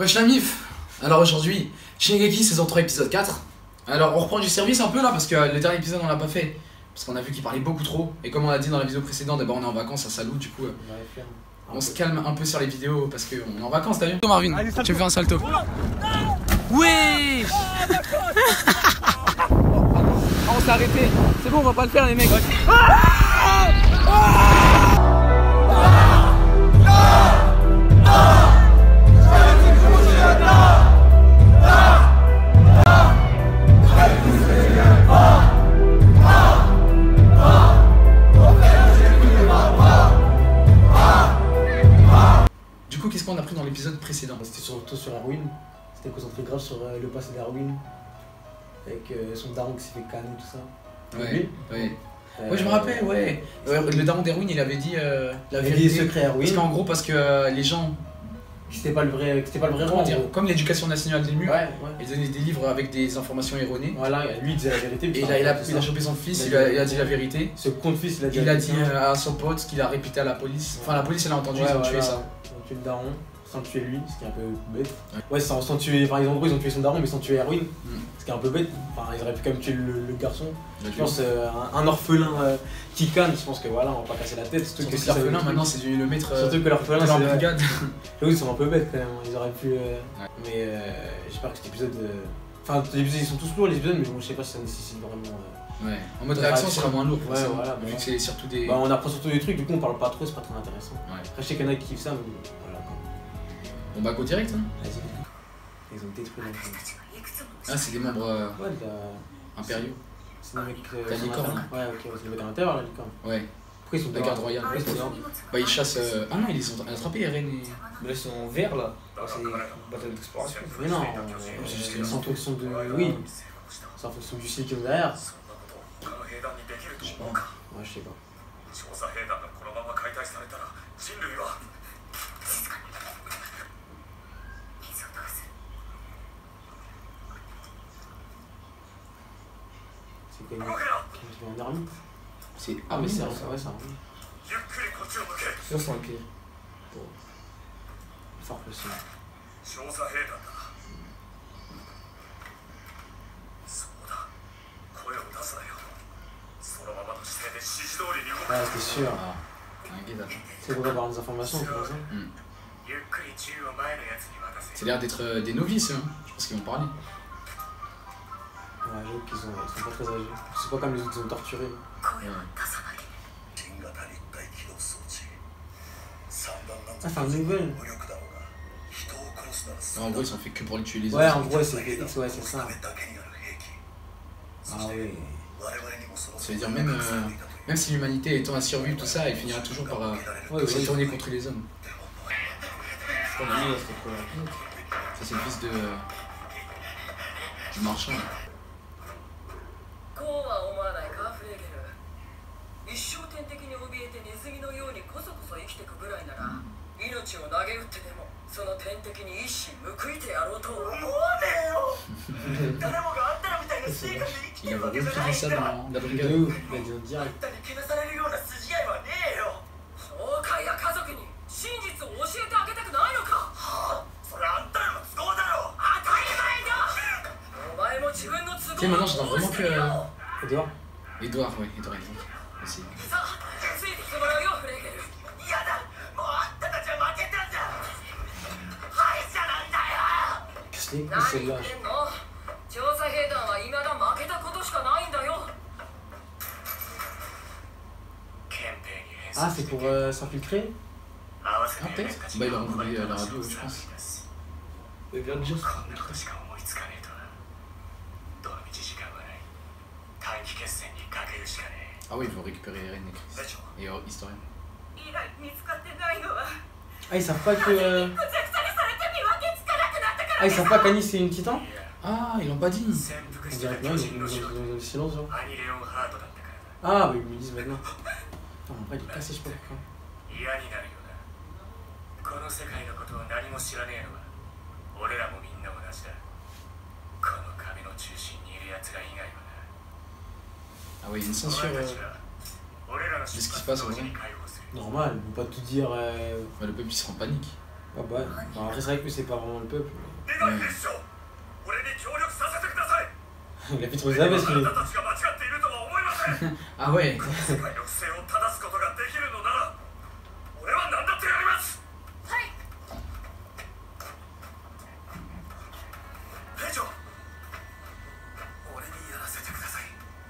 Wesh la mif. Alors aujourd'hui, Shingeki saison 3 épisode 4. Alors on reprend du service un peu là parce que le dernier épisode on l'a pas fait. Parce qu'on a vu qu'il parlait beaucoup trop. Et comme on a dit dans la vidéo précédente, d'abord on est en vacances à Salou, du coup on se calme un peu sur les vidéos parce qu'on est en vacances, t'as vu Marvin, tu fais un salto. Oui. On s'est arrêté. C'est bon, on va pas le faire les mecs. Du coup, qu'est-ce qu'on a pris dans l'épisode précédent? C'était surtout sur Erwin. C'était concentré grave sur le passé d'Erwin. Avec son daron qui s'est fait canner, tout ça. Ouais, ouais. Ouais, je me rappelle, ouais. Le daron d'Erwin, il avait dit la vérité. Il a dit secret Erwin. Parce qu'en gros, parce que les gens. C'était pas le vrai Comment dire, comme l'éducation nationale des murs, ouais. ils donnaient des livres avec des informations erronées. Voilà, lui il disait la vérité. Et il a chopé son fils, il a dit la vérité. Ce con de fils, il a dit à son pote ce qu'il a répété à la police. Enfin, la police elle a entendu, ils ont tué ça. Ils ont tué le daron, sans tuer lui, ce qui est un peu bête. Ouais, sans tuer. Enfin, ils ont tué son daron, mais sans tuer Erwin. Ce qui est un peu bête. Enfin, ils auraient pu quand même tuer le garçon. Je pense un orphelin qui canne, je pense que voilà, on va pas casser la tête. Surtout que l'orphelin maintenant c'est le maître. Surtout que l'orphelin c'est la brigade. Ils sont un peu bêtes quand même, ils auraient pu. Mais j'espère que cet épisode. Enfin, les épisodes ils sont tous lourds les épisodes, mais bon, je sais pas si ça nécessite vraiment. Ouais, en mode réaction c'est vraiment lourd. Ouais, voilà. Vu que c'est surtout des. Bah, on apprend surtout des trucs, du coup on parle pas trop, c'est pas très intéressant. Ouais. Après, je sais qu'il y en a qui kiffent ça, mais voilà quoi. On va go direct, hein. Vas-y. Ils ont détruit la vie. Ah, c'est des membres Ouais, impériaux. c'est des mecs. La licorne. Ouais, ok, c'est des mecs à l'intérieur, la licorne. Ouais. Pourquoi ils sont La garde royale. Ouais, c'est ça. Bah, ils chassent. Ah non, ils les ont attrapés, Eren et. Mais là, ils sont verts là. C'est une bataille d'exploration. Mais non, c'est juste c'est en fonction de. Oui, c'est en fonction du style qu'il y a derrière. Je sais pas. Ouais, je sais pas. C'est quoi une ermite? C'est. Ah, mais c'est ouais, c'est un Sinon, c'est un pied. fort possible. Ouais, c'était sûr. Ah, un guide. C'est pour avoir des informations, c'est pour ça. C'est l'air d'être des novices, hein. Je pense qu'ils vont parler. Ouais, j'avoue qu'ils sont pas très âgés. C'est pas comme les autres, ils ont torturé. Ouais. Ah, c'est un nouvel. Alors, en gros, ils sont fait que pour les tuer les autres. Ouais, en gros, c'est ça. Ah oui. Ça veut dire même si l'humanité étant à survivre, tout ça, elle finira toujours par se retourner contre les hommes. C'est comme lui, c'était quoi? Ça, c'est le fils du marchand. Il a repris ça dans la brigade. De ouf, il a dit en direct. Tu sais, maintenant j'attends vraiment que. Edouard? Edouard aussi. Qu'est-ce que c'est celle-là? Ah, c'est pour s'infiltrer? Ah, peut-être. Bah, il a renvoyé à la radio, je pense. Il vient de dire. Ah, oui, il faut récupérer Eren et Historien. Ah, ils savent pas que. Ah, ils savent pas qu'Annie c'est une titan? Ah, ils l'ont pas dit. On dirait que non, ils ont le silence, genre. Ah, bah ils me le disent maintenant. Attends, en vrai, il est cassé, je sais pas pourquoi. Ah oui, une censure de ce qui se passe en vrai. Normal, on peut pas tout dire. Le peuple il sera en panique. Ah bah, après c'est vrai que c'est pas vraiment le peuple. Ouais. Il a fait trop ça parce qu'il est... Ah ouais.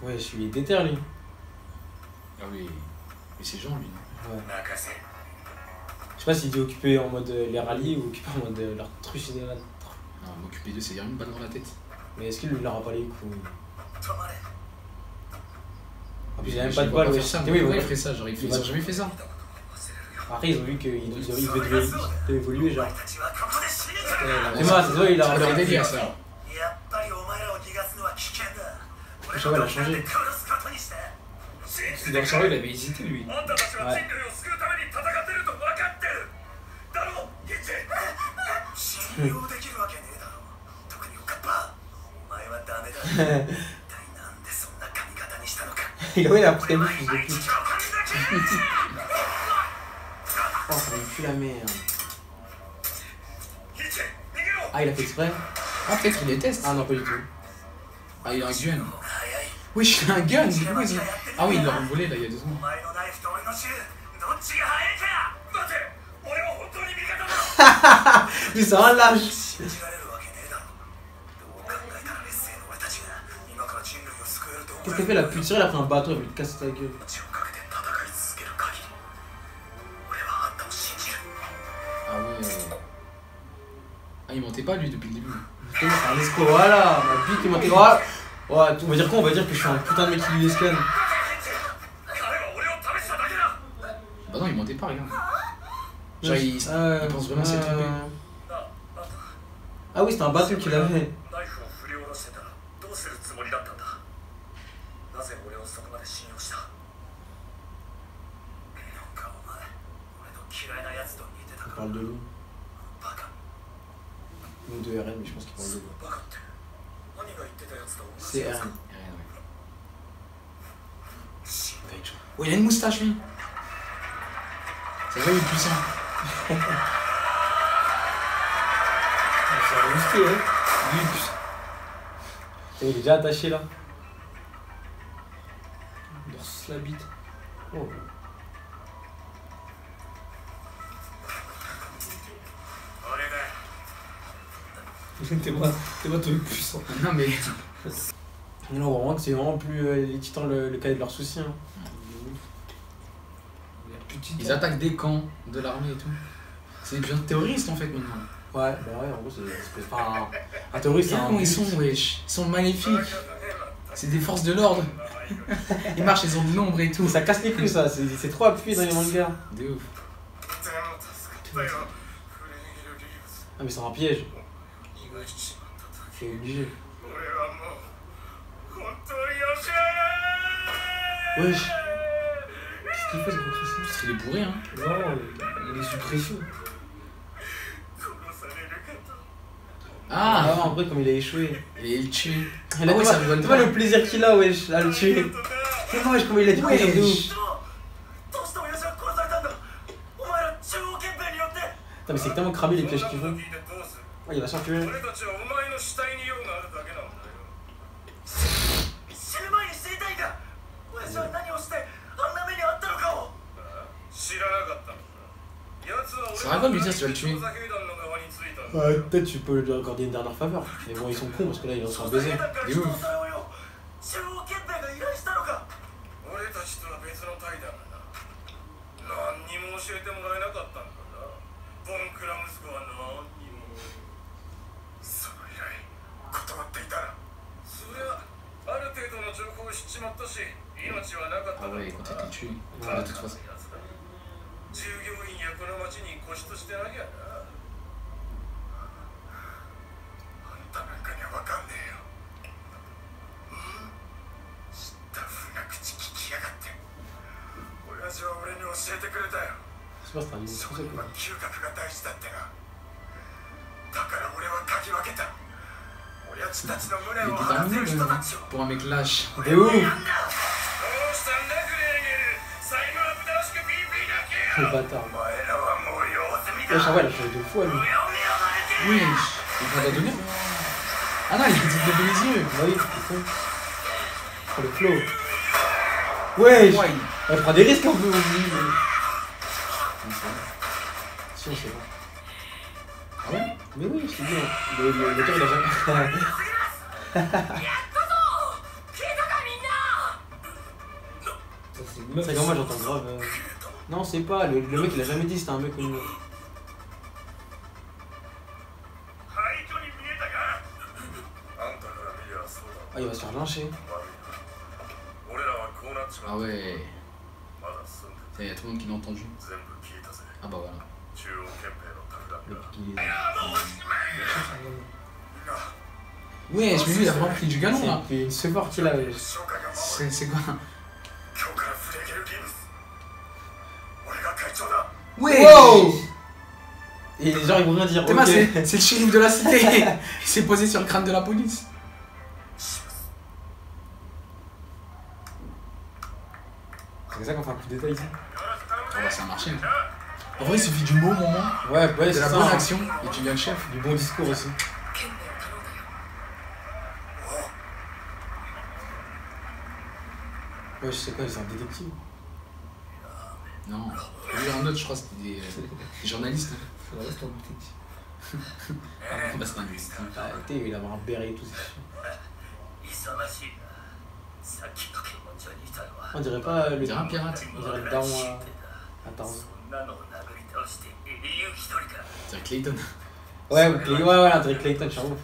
Ouais, je suis déter lui. Ah oui. Mais c'est Jean, lui. Ouais. Je sais pas s'il est occupé en mode les rallyes ou occupé en mode leur truche de la... Non, m'occuper d'eux, c'est dire une balle dans la tête. Mais est-ce qu'il lui aura pas les coups? En plus, il a même Je pas les de vois balle, pas ouais. faire ça. Et oui, Pourquoi ouais. il ferait ça? Genre, ils ont jamais fait ça. Après, ils ont vu qu'il devait évoluer, genre. Ouais, C'est moi, c'est toi, il a c'est leur regardé. délire, ça. Je sais pas, il a changé. Dans le cerveau, il avait hésité lui. Ouais. Il a pris le fils de pute. Oh, ça me pue la merde. Ah, il a fait exprès? Ah, peut-être il déteste. Ah non, pas du tout. Ah, il a un gun. Oui, il a un gun. Du coup, ils ont... Ah oui, il l'a volé là il y a 2 secondes. Mais c'est un lâche. Qu'est-ce qu'elle fait la pute? Elle a pris un bateau, elle veut te casser ta gueule. Ah ouais. Ah, il mentait pas lui depuis le début. C'est un escroc, voilà, ma bite qui mentait. Ouais, ouais, on va dire quoi? On va dire que je suis un putain de mec qui lui l'esclave. Bah non, il mentait pas, regarde. Genre, il pense vraiment s'être trompé. Ah oui, c'était un bateau qu'il avait. Il parle de lui. Ou de RN, mais je pense qu'il parle de lui. C'est RN. Oh, il a une moustache, lui. Ça va, il est puissant. C'est un musclé, hein. Lui, putain. Il est déjà attaché là. Il dorse la bite. Oh. T'es moi toi le puissant. Non, mais. Mais là, on voit vraiment que c'est vraiment plus les titans le cadet de leurs soucis. Hein. Ils attaquent des camps de l'armée et tout. C'est bien terroriste en fait maintenant. Ouais, bah ouais, en gros, c'est pas un terroriste. Regarde comment ils sont, wesh. Ils sont magnifiques. C'est des forces de l'ordre. Ils marchent, ils ont de l'ombre et tout. Ça casse les couilles, ça. C'est trop appuyé dans les mangas. De ouf. Ah, mais c'est un piège. C'est obligé. Wesh. Qu'est-ce qu'il fait ce gros Christy? Parce qu'il est bourré, hein. Non, il est sous pression. Ah, Ah, en vrai, comme il a échoué. et il tue. Ah ouais, ça me donne tu vois pas. le plaisir qu'il a, wesh, à le tuer. C'est moi, wesh, comme il a dit plaisir de ouf. Putain, mais c'est tellement cramé les pièges qu'ils font. Ouais, il va s'en tuer. Ça va pas de lui dire si tu vas le tuer. Ouais, peut-être tu peux lui accorder une dernière faveur. Mais bon, ils sont cons parce que là, ils vont se faire baiser. Il est ouf. Ah ouais, quand il te tue. De toute façon. C'est pas un niveau trop sec, quoi. Il est déterminé le mec, pour un mec lâche. De ouf! Le bâtard. Ouais, ça va, elle a changé de fou, elle. Oui, il va t'en donner. Ah non, il a dit de lever les yeux. Bah oui, c'est con. Oh, le flow. Ouais, Ouais. elle prend des risques un peu. Si, on sait pas. Ah ouais? Mais oui, je t'ai dit, hein. Le temps, il a jamais. Ça, c'est une meuf. C'est comme moi, j'entends grave. Non, c'est pas, le mec il a jamais dit c'était un mec comme nous. Ah, il va se faire lyncher. Ah ouais. Il y a tout le monde qui l'a entendu. Ah bah voilà. Le mec, il est- Ouais, je me dis, il a vraiment pris du galon là. C'est une support qu'il a. C'est quoi? Ouais! Wow! Et les gens ils vont rien dire. Théma, Ok. c'est le shérif de la cité. Il s'est posé sur le crâne de la police. C'est ça qu'on fait un coup d'état ici. Ah bah ça a marché. En vrai, il suffit du beau moment, Ouais, de c'est la ça. bonne Hein. action, et tu deviens le chef. Du bon discours aussi. Ouais, je sais pas, c'est un détective. Non. Il y a eu un autre, je crois, c'était des journalistes. Ça reste en boutique. Ah, bah c'est un détective. Ah, t'es, il va avoir un béret et tout, c'est sûr. On dirait pas le. On dirait un pirate. On dirait le daron à Tarzan. On dirait Clayton. Ouais, ouais, on dirait Clayton, je suis un ouf.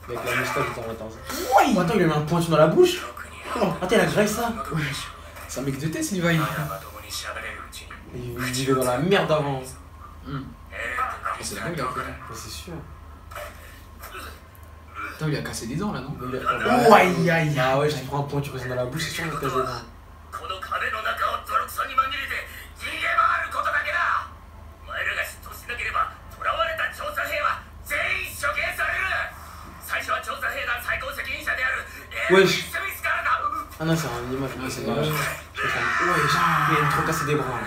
Avec la moustache de Tarzan. Oh, attends, il lui met un pointu dans la bouche. Oh, attends, il a graillé ça. C'est un mec de test, Levi. Il vivait dans la merde avant. C'est la même, il a fait. Ouais, c'est sûr. Attends, il a cassé des dents là, non? Oh, aïe aïe. Ah ouais, je te prends un pointu comme ça dans la bouche, c'est sûr que t'as des dents. Wesh. Ah non, c'est un image. Ouais, c'est dommage. dommage. Wesh, il a trop cassé des bras.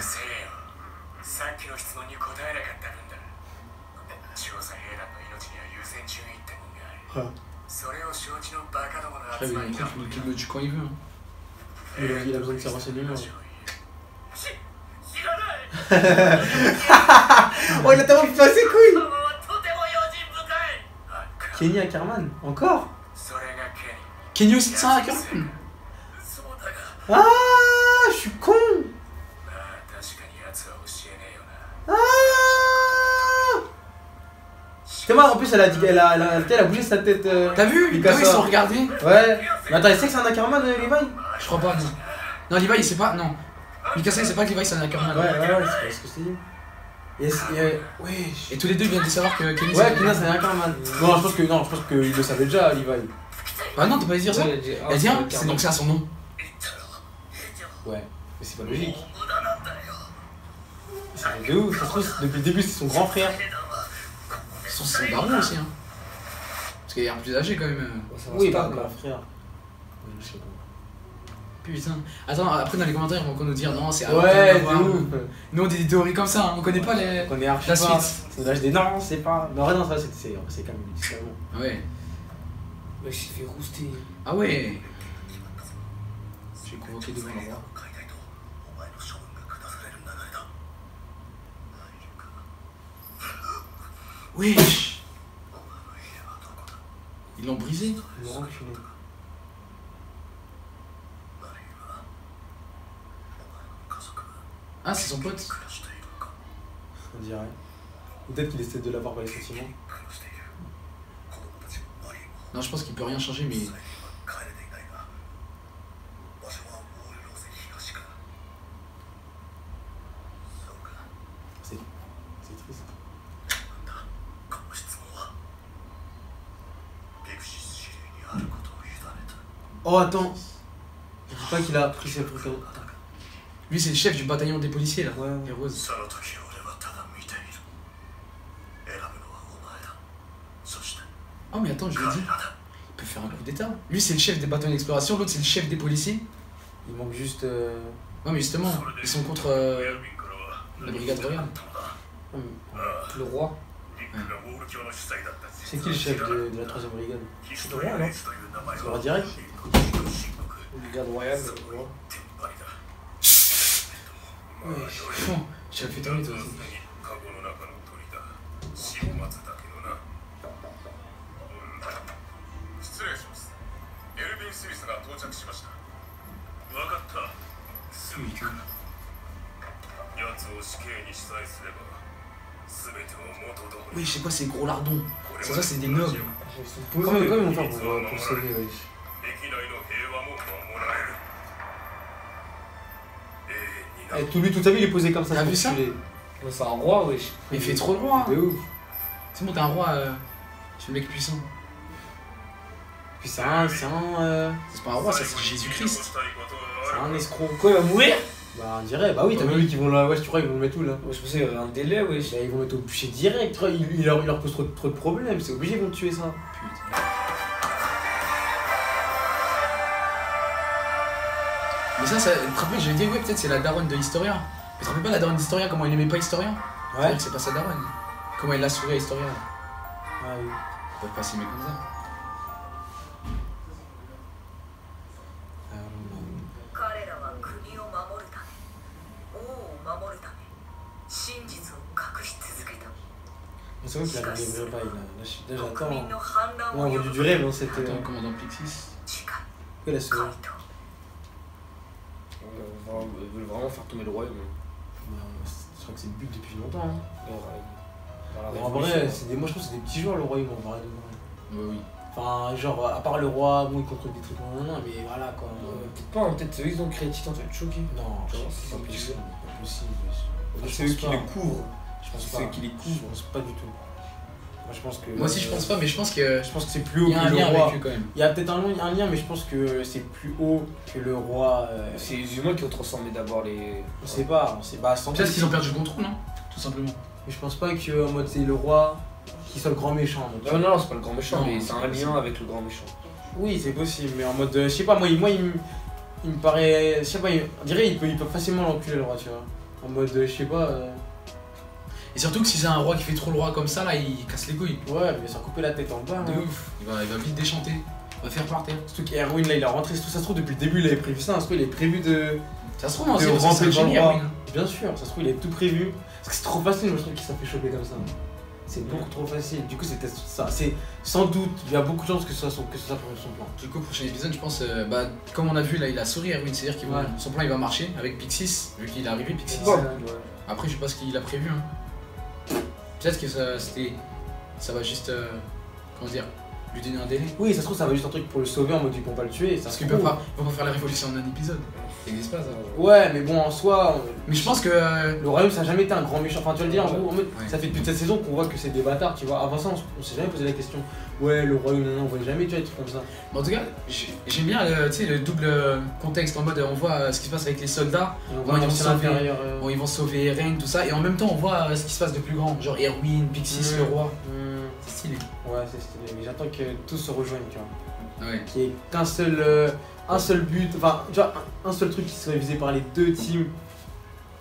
Ah. Après, il le tue quand il veut. Hein. Il a besoin de ses renseignements. Oh, il a tellement fait ses couilles. Kenny Ackerman, encore? Kenny aussi de ça, Ackerman. Ah, je suis con. Ah. C'est moi, en plus, elle a bougé sa tête. T'as vu? Mikasa. Ils sont regardés. Ouais. Mais attends, il sait que c'est un Ackerman, Levi? Je crois pas, non. Non, Levi, il sait pas, non. Mikasa, il sait pas que Levi, c'est un Ackerman. Ouais, c'est ce que je t'ai dit. Wesh. Et tous les deux viennent de savoir que Kenny, Ouais, Kenny, c'est un Ackerman. Non, je pense qu'il le savait déjà, Levi. Bah non, t'as pas dire ça? Ouais, il Elle a dit, c'est donc ça son nom. Ouais, mais c'est pas logique. C'est de ouf, ça se trouve, depuis le début, c'est son grand frère. C'est son daron aussi, hein. Parce qu'il est un peu plus âgé quand même. Oui, bah, grand frère. Je sais pas. Putain. Attends, après dans les commentaires, ils vont nous dire non, c'est Ouais, à de voir. ouf. Nous on dit des théories comme ça, hein. On connaît pas les. On est archi La pas. suite. C'est l'âge des non, c'est pas. Mais en vrai, non, ça, c'est quand même différent. Ouais. Ouais, je fait rouster. Ah ouais. Je vais convoquer devant le roi. Wesh. Ils l'ont brisé. Ils l'ont enculé. Ah, c'est son pote. On dirait. Ou peut-être qu'il essaie de l'avoir par les sentiments. Non, je pense qu'il peut rien changer, mais. C'est triste. Oh, attends. Je dis pas qu'il a pris ses trucs. Lui, c'est le chef du bataillon des policiers là. Ouais. Et Rose. Oh, mais attends, je l'ai dit. Il peut faire un coup d'état. Lui, c'est le chef des bataillons d'exploration, l'autre, c'est le chef des policiers. Il manque juste. Ouais, mais justement, ils sont contre la brigade royale. Tout le roi. C'est qui le chef de la 3ème brigade? C'est le roi, non? C'est le roi direct? Le garde royal, le roi. Ouais, tu as fait tomber toi aussi. oui, je sais quoi, c'est gros lardons. C'est ça, c'est des nobles. Comment ils vont faire pour sauver, wesh? Toute sa vie, il est posé comme ça. T'as vu ça? C'est un roi, wesh. Mais il fait trop le roi. De ouf. C'est bon, t'es un roi. C'est le mec puissant. Puis c'est un. C'est pas un roi, ça, c'est Jésus-Christ. C'est un escroc. Quoi, il va mourir? Bah, on dirait. Bah oui, t'as vu qu'ils vont là. Wesh, tu crois qu'ils vont le mettre où là? Ouais, je pensais qu'il y avait un délai, wesh. Bah, ils vont le mettre au bûcher direct. Tu vois, il leur pose trop de problèmes. C'est obligé, ils vont tuer ça. Putain. Mais ça, tu te rappelles, j'avais dit, ouais, peut-être c'est la daronne de Historia. Mais tu te rappelles pas la daronne d'Historia, comment il aimait pas Historia? Ouais. C'est pas sa daronne. Comment il l'a souri à Historia. Ah oui. Ils peuvent pas s'aimer comme ça. C'est vrai qu'il a des vrais bails là. Là, j'attends. On a vendu du rêve dans cette. Attends, commandant Pixis. Que la soeur. Ils veulent vraiment faire tomber le royaume. Je crois que c'est le but depuis longtemps. Hein. En Moi, vrai, moi je trouve que c'est des petits joueurs le royaume en vrai. Ouais, oui. Enfin, genre, à part le roi, bon, il contrôle des trucs, non, mais voilà quoi. peut-être pas, peut-être eux ils ont créé Titan, tu vas être choqué. Non, Tu vois, c'est c'est pas possible. possible. Pas possible. C'est eux qui les couvrent. Je pense C'est pas. eux qui les Je couvrent. pense pas du tout. Moi je pense que. Moi aussi, je pense pas, mais je pense que. Je pense que c'est plus haut Il y a un que le lien roi. avec eux quand même. Il y a peut-être un lien, mais je pense que c'est plus haut que le roi. C'est les humains qui ont transformé d'abord les. On sait pas, sans Peut-être qu'ils ont perdu le contrôle, non? Tout simplement. Mais je pense pas que en mode c'est le roi qui soit le grand méchant. Donc, Non, non, c'est pas le grand méchant, Non, mais c'est c'est pas un possible. lien avec le grand méchant. oui, c'est possible, mais en mode. Je sais pas, moi il me paraît. Je sais pas, on dirait il peut facilement l'enculer le roi, tu vois. En mode, je sais pas. Et surtout que si c'est un roi qui fait trop le roi comme ça, là, il casse les couilles. Ouais, mais ça couper la tête en bas. De hein. ouf. Il va vite déchanter. Il va faire par terre. Surtout qu'Erwin là il a rentré, tout ça se trouve depuis le début il avait prévu ça, ça se trouve il avait prévu de. Ça se trouve, on De sait parce que c'est un ramper génie, devant le Erwin. Bien sûr, ça se trouve il avait tout prévu. Parce que c'est trop facile, moi je trouve qu'il s'est fait choper comme ça. C'est beaucoup trop facile. Du coup c'était ça. C'est sans doute, il y a beaucoup de chances que ce soit son plan. Du coup, prochain épisode, je pense, comme on a vu là, il a souri Erwin, c'est-à-dire que Ouais. son plan il va marcher avec Pixis, vu qu'il est arrivé Pixis. Ouais. Après, je sais pas ce qu'il a prévu. Hein. Peut-être que ça va juste, comment dire, lui donner un délai. Oui, ça se trouve ça va juste un truc pour le sauver en mode ils vont pas le tuer. Ça Parce se qu'ils trouve. peuvent pas faire la révolution en un épisode. Ça n'existe pas ça. Ouais, mais bon en soi, Mais je pense que. le royaume ça a jamais été un grand méchant. Enfin tu vas le dire, en gros, en mode, Ouais. ça fait depuis cette saison qu'on voit que c'est des bâtards, tu vois. Avant ça on s'est jamais posé la question. Ouais, le royaume, non, on voit jamais tu vois des trucs comme ça. En tout cas, j'aime bien tu sais, le double contexte en mode on voit ce qui se passe avec les soldats, Et on Ouais, voit ils vont l'ancien sauver. intérieur. bon, ils vont sauver Eren, tout ça, et en même temps on voit ce qui se passe de plus grand, genre Erwin, Pixis, le roi. C'est stylé. Ouais, c'est stylé, mais j'attends que tous se rejoignent, tu vois. Ouais. Qu'il y ait qu'un seul, un seul but, enfin, tu vois, un seul truc qui serait visé par les deux teams,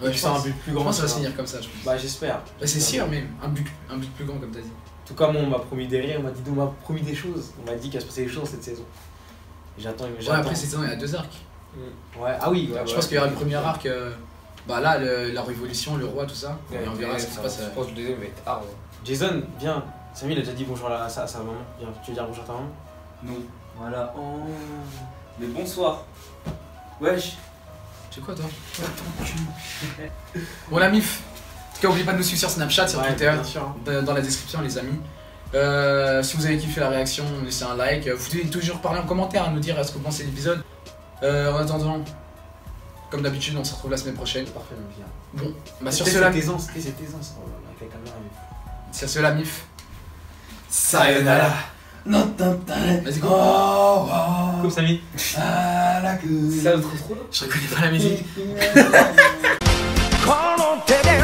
Ouais, et que c'est un but plus je grand. pense que ça va tu se vois. finir comme ça, je pense. Bah, j'espère. Ouais, c'est sûr, même, un but plus grand, comme t'as dit. En tout cas, moi, on m'a promis des rires, on m'a promis des choses. On m'a dit qu'il va se passer des choses cette saison. Et j'attends. Ouais, après cette saison, il y a 2 arcs. Ouais, ah oui, Je pense qu'il y aura le premier arc, bah là, la révolution, le roi, tout ça, et on verra ce qui se passe. Je pense que le deuxième va être hard. Jason, viens. Samy, il a déjà dit bonjour à sa maman. Viens, tu veux dire bonjour à ta maman? Non. Voilà. Oh. Mais bonsoir. Wesh. Tu sais quoi, toi? Bon, la mif. En tout cas, n'oubliez pas de nous suivre sur Snapchat, sur Ouais, Twitter, bien sûr. dans la description, les amis. Si vous avez kiffé la réaction, laissez un like. Vous pouvez toujours parler en commentaire, nous dire ce que vous pensez de l'épisode. En attendant, comme d'habitude, on se retrouve la semaine prochaine. Parfait, mon viens. Bon, bah sur C'était ce, la cette aisance, avec la caméra. sur ce, la mif. Sayonara. Non, Vas-y, go. Oh, oh. Comme Samy. Ah, la gueule. Ça, trop là. Je reconnais pas la musique. この手で